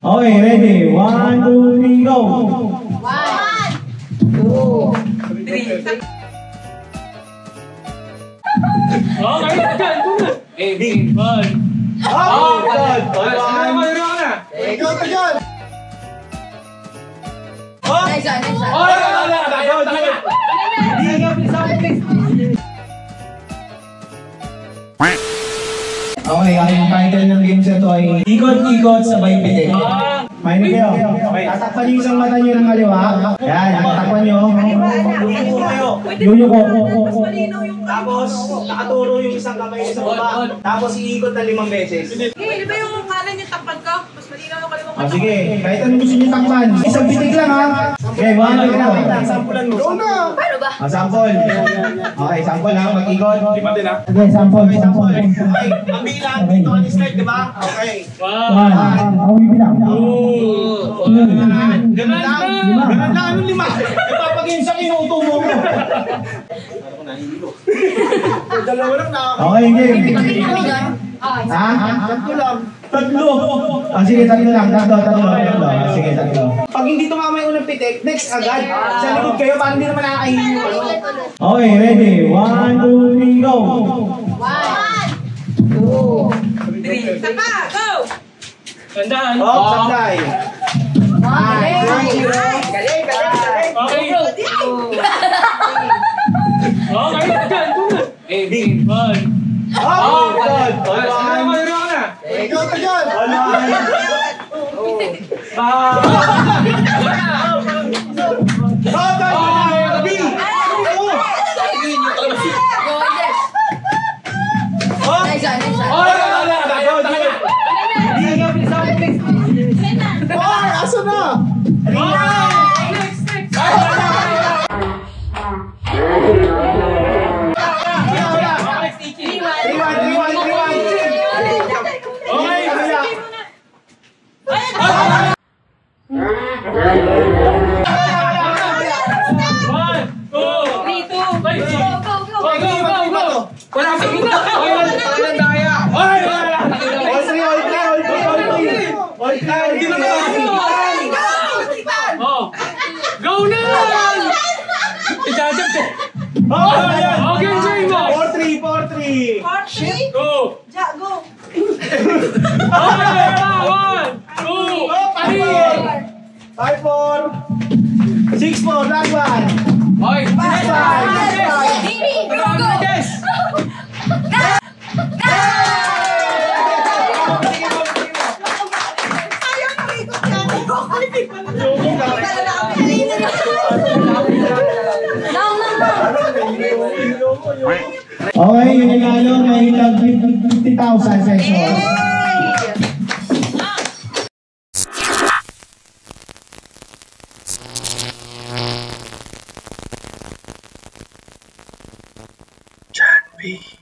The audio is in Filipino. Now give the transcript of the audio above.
Okay, ready? 1, 2, 3, go! 1, 2, 3. Okay, dyan. A, B, 1. Oh, God! Mayroon ka na. Ikaw ka dyan! Nice one, nice one. Okay, ang title ng games na to ay Ikot-ikot sabay pitik. Mahinig kayo. Tatakpan niyo isang mata niyo ng kaliwa. Yan, tatakpan niyo. Yuyo ko. Tapos, nakaturo yung isang kamay sa baba. Tapos, iikot na 5 beses. Di ba yung kanan yung takpan ka? Mas malinaw yung kaliwang Ah, sige, kahit anong gusto niyo takpan. Isang pitik lang ha. Okay, 1, 2, 3. Sampulan mo. Paano ba? Sample. Okay, sample ha. Mag-ikot. Lima din ha. Okay, sample. Okay, ang bilang dito ka ni-start, di ba? Okay. 1. Ako bibilang. Ganun lang. Ganun lang, anong 5? Ipapagin sa kinuto mo. Dalawa lang na. Okay, game. Ha? Tatlo lang. Tatlo. Ah, sige, tatlo lang. Tatlo. Sige, tatlo. Pag hindi tumama yung unang pitik, next agad. Sa likod kayo, parang hindi naman nakakainin yung ano. Okay, ready? 1, 2, 3, go! 1, 2, 3. Isa pa, go! Tandaan. Sabday. 1, 2, 3. Galing! Okay. Okay, dyan. A, B, 1. Oh, God! Mayroon ka na. Ikaw ka dyan! Nice one, nice one. Asa na? Go na! Ijajab siya. Okay, Jay mo. 4-3. 4-3? Go. Ja, go! Okay, 1, 2, 3. 5-4. 6-4. Last one. Okay. Baby, go, go. Yes. Ayaw na ikot ka! Okay, yung nanalo may 50,000 pesos. John B.